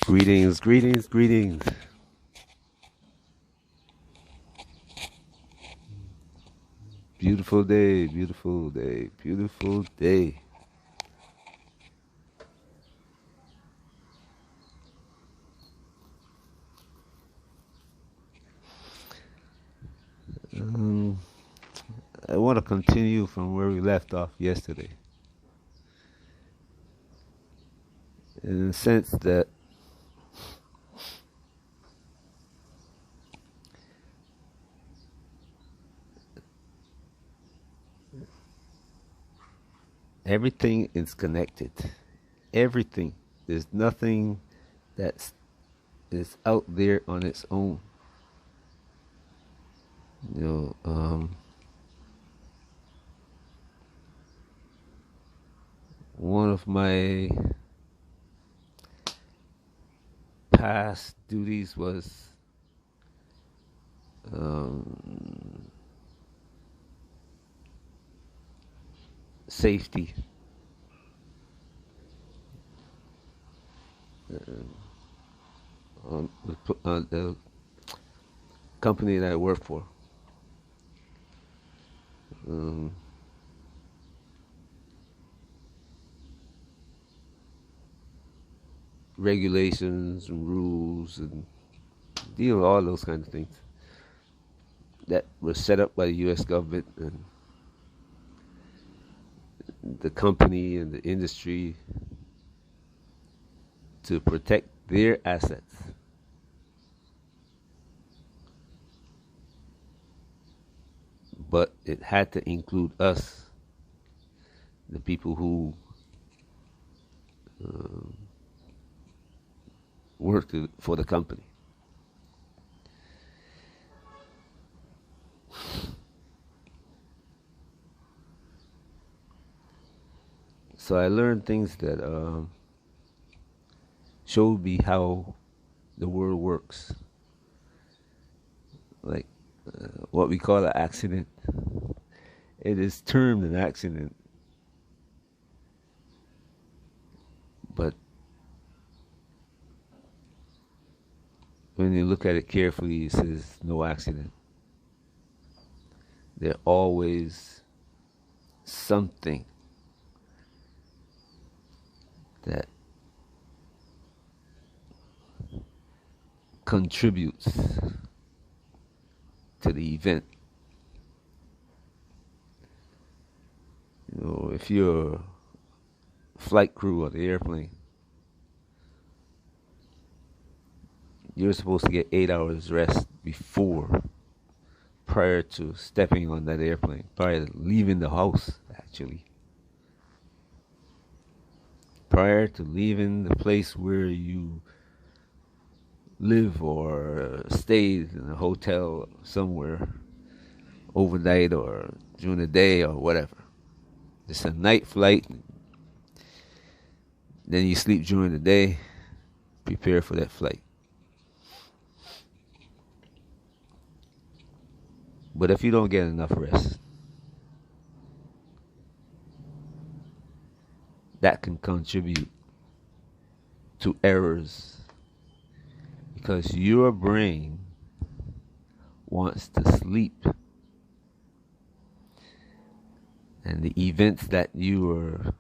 Greetings, greetings, greetings. Beautiful day, beautiful day, beautiful day. Um, I want to continue from where we left off yesterday, in the sense that everything is connected. Everything. There's nothing that's is out there on its own. You know, one of my past duties was um, safety. The company that I work for. Um, Regulations and rules and all those kinds of things that were set up by the U.S. government and the company and the industry to protect their assets. But it had to include us, the people who um, worked for the company. So I learned things that showed me how the world works, like what we call an accident. It is termed an accident, but when you look at it carefully, it says no accident. There's always something that contributes to the event. You know, if you're a flight crew of the airplane, you're supposed to get 8 hours rest prior to stepping on that airplane, prior to leaving the house, actually. Prior to leaving the place where you live or stay in a hotel somewhere overnight or during the day or whatever. It's a night flight. Then you sleep during the day. Prepare for that flight. But if you don't get enough rest, that can contribute to errors because your brain wants to sleep. And the events that you are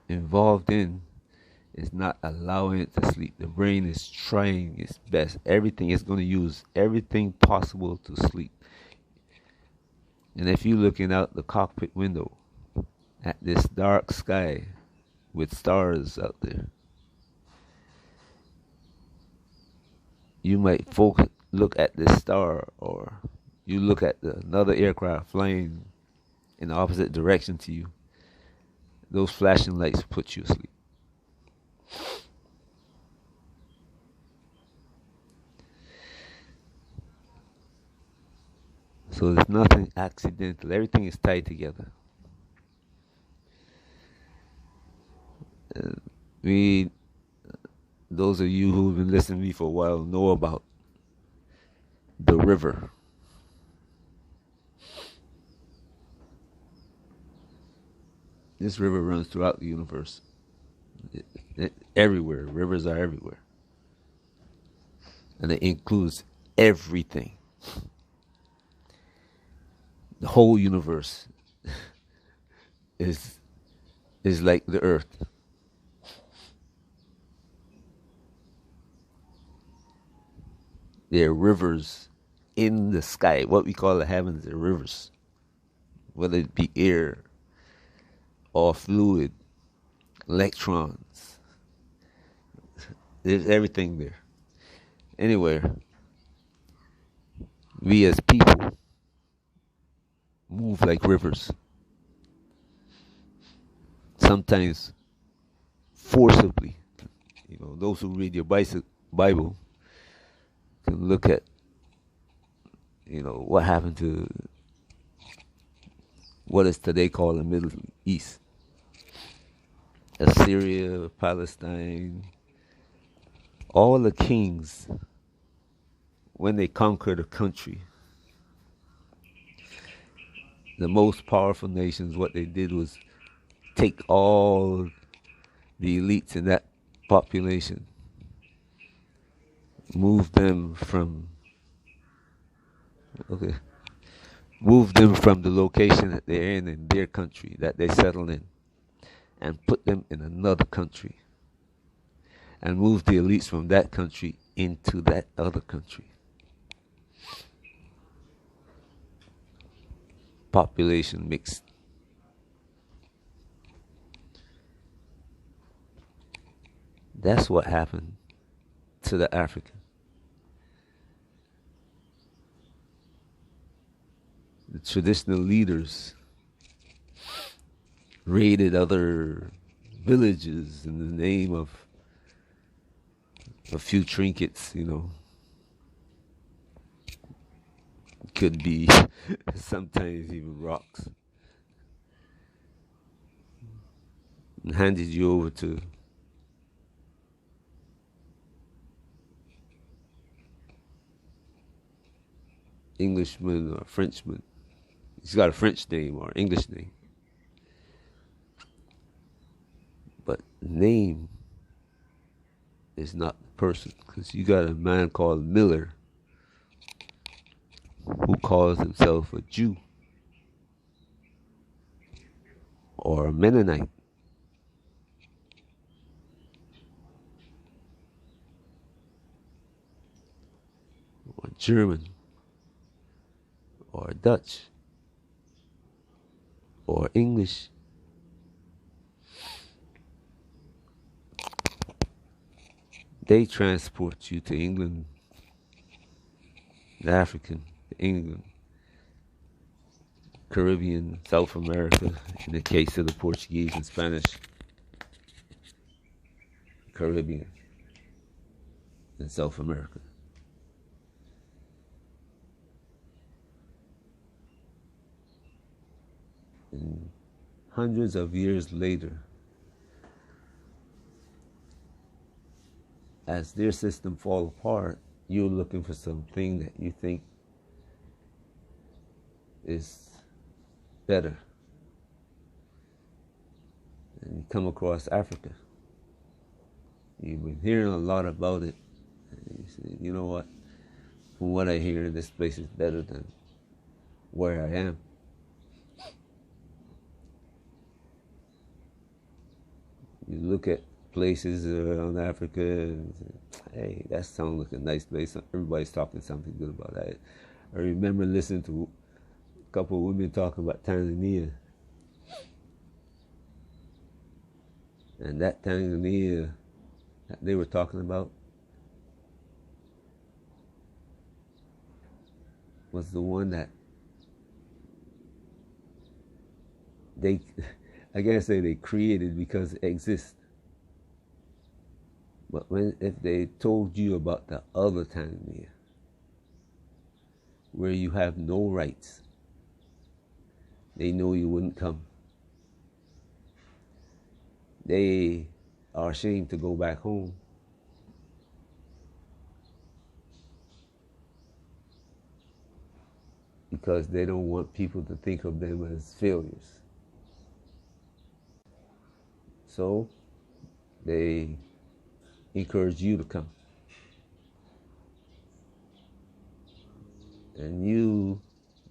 involved in is not allowing it to sleep. The brain is trying its best. Everything is going to use everything possible to sleep. And if you're looking out the cockpit window at this dark sky with stars out there, you might look at this star, or you look at another aircraft flying in the opposite direction to you. Those flashing lights put you asleep. So there's nothing accidental. Everything is tied together. We, those of you who've been listening to me for a while, know about the river. This river runs throughout the universe. Everywhere. Rivers are everywhere. and it includes everything. The whole universe is like the earth. There are rivers in the sky. What we call the heavens are rivers, whether it be air or fluid, electrons. There's everything there. Anywhere, we as people move like rivers. Sometimes forcibly. Those who read your Bible can look at, what happened to what is today called the Middle East. Assyria, Palestine, all the kings, when they conquered a country, the most powerful nations, what they did was take all the elites in that population, move them from the location that they're in their country that they settled in, and put them in another country, and move the elites from that country into that other country. Population mixed. That's what happened to the African. The traditional leaders raided other villages in the name of a few trinkets, Could be sometimes even rocks. And handed you over to Englishman or Frenchman. He's got a French name or English name. But name is not the person, because you got a man called Miller who calls himself a Jew or a Mennonite. Or German or Dutch or English. They transport you to England, the African, England, Caribbean, South America, in the case of the Portuguese and Spanish, Caribbean and South America. And hundreds of years later, as their system fall apart, you're looking for something that you think is better. And you come across Africa. You've been hearing a lot about it. And you say, you know what? From what I hear, this place is better than where I am. You look at places around Africa and say, hey, that sounds like a nice place. Everybody's talking something good about that. I remember listening to a couple of women talking about Tanzania. And that Tanzania that they were talking about was the one that they, I can't say they created because it exists. But if they told you about the other Tanzania, where you have no rights, they know you wouldn't come. They are ashamed to go back home. Because they don't want people to think of them as failures. So they encourage you to come. and you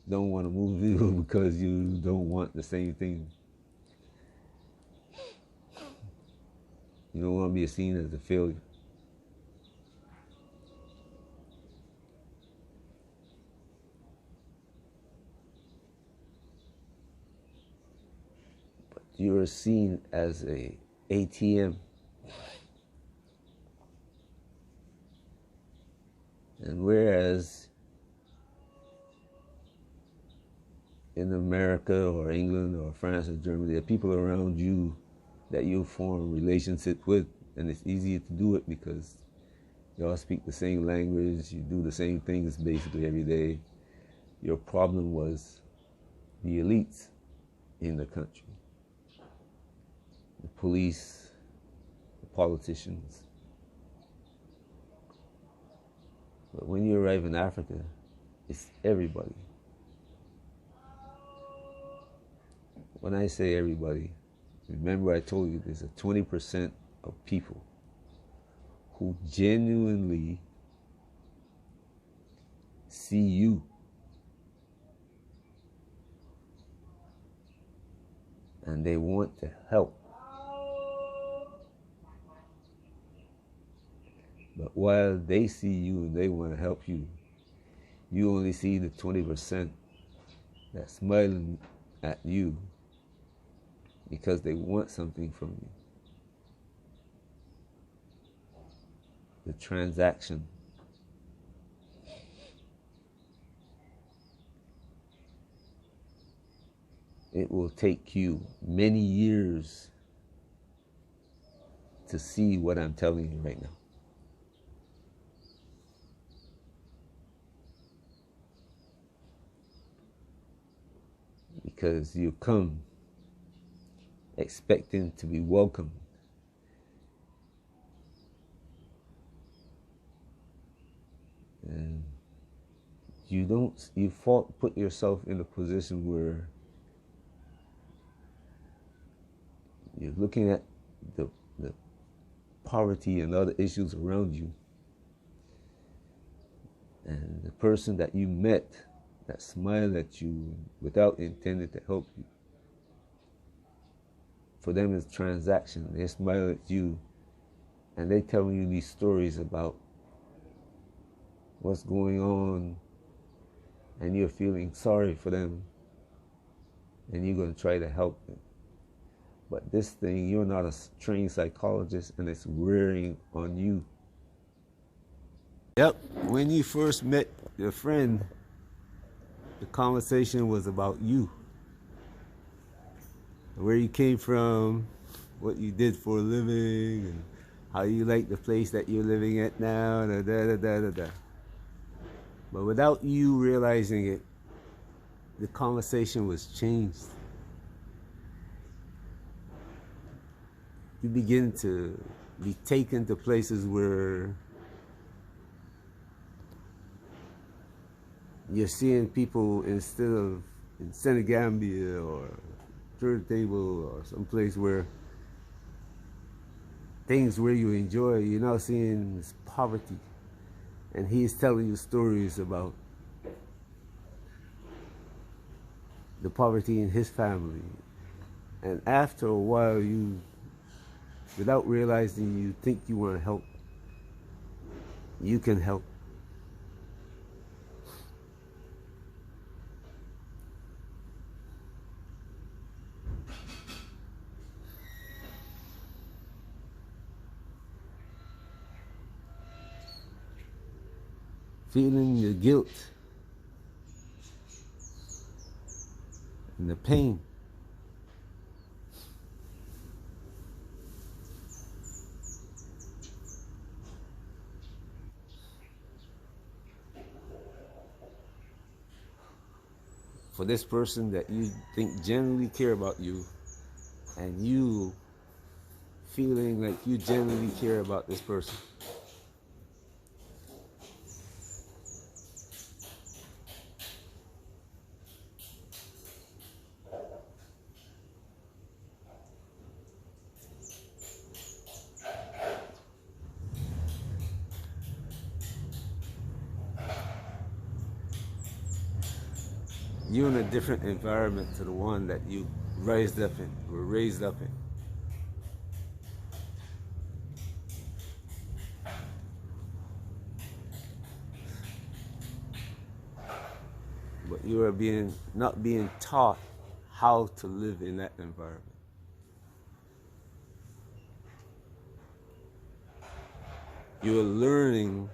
don't want to move needle because you don't want the same thing. You don't want to be seen as a failure. But you are seen as a ATM. And whereas in America or England or France or Germany, there are people around you that you form relationships with, and it's easier to do it because you all speak the same language, you do the same things basically every day. Your problem was the elites in the country, the police, the politicians. But when you arrive in Africa, it's everybody. When I say everybody, remember I told you there's a 20% of people who genuinely see you and they want to help. But while they see you and they want to help you, you only see the 20% that's smiling at you because they want something from you. The transaction. It will take you many years to see what I'm telling you right now. Because you come expecting to be welcomed. And you put yourself in a position where you're looking at the poverty and other issues around you. And the person that you met that smiled at you without intending to help you, for them it's transaction. They smile at you and they telling you these stories about what's going on, and you're feeling sorry for them and you're going to try to help them. But this thing, you're not a trained psychologist and it's wearing on you. Yep, when you first met your friend, the conversation was about you. Where you came from, what you did for a living, and how you like the place that you're living at now, da da da da da. But without you realizing it, the conversation was changed. You begin to be taken to places where you're seeing people instead of in Senegambia or Third Table or someplace where things where you enjoy, you're now seeing this poverty. And he's telling you stories about the poverty in his family. And after a while, you, without realizing, you think you want to help. You can help. Feeling the guilt and the pain. For this person that you think genuinely care about you, and you feeling like you genuinely care about this person. you're in a different environment to the one that you raised up in, were raised up in. But you are not being taught how to live in that environment. You're learning,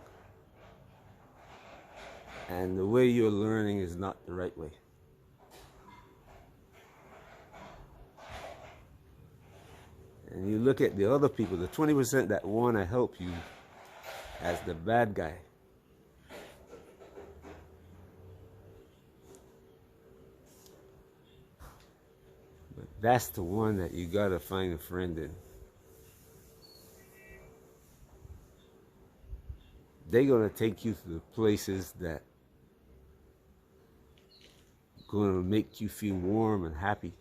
and the way you're learning is not the right way. And you look at the other people, the 20% that want to help you, as the bad guy. But that's the one that you gotta find a friend in. They're gonna take you to the places that gonna make you feel warm and happy.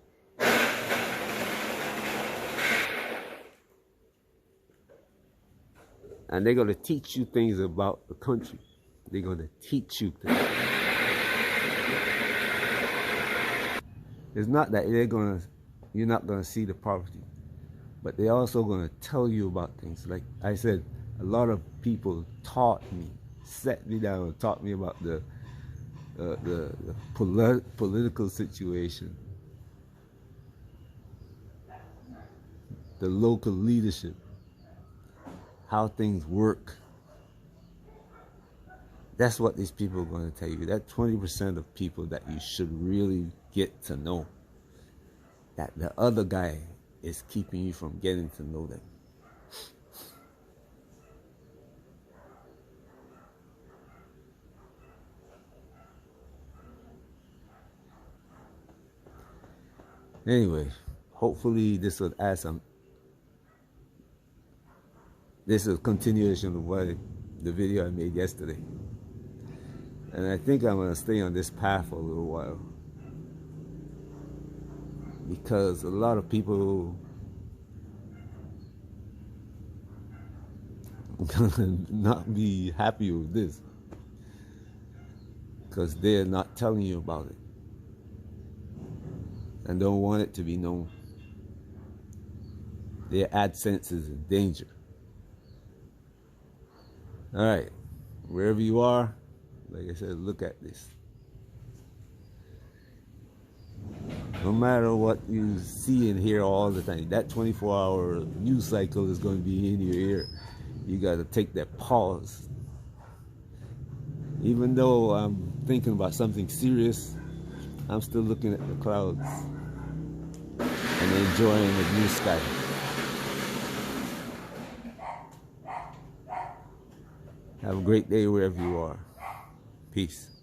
And they're gonna teach you things about the country. They're gonna teach you things. It's not that you're not gonna see the poverty, but they're also gonna tell you about things. Like I said, a lot of people taught me, sat me down and taught me about the political situation, the local leadership, how things work. That's what these people are going to tell you. That 20% of people that you should really get to know, that the other guy is keeping you from getting to know them. Anyway, hopefully this will add some. This is a continuation of the video I made yesterday. And I think I'm going to stay on this path for a little while. Because a lot of people are going to not be happy with this. Because they're not telling you about it. And don't want it to be known. Their AdSense is in danger. Alright, wherever you are, like I said, look at this. No matter what you see and hear all the time, that 24-hour news cycle is going to be in your ear. You got to take that pause. Even though I'm thinking about something serious, I'm still looking at the clouds and enjoying the blue sky. Have a great day wherever you are. Peace.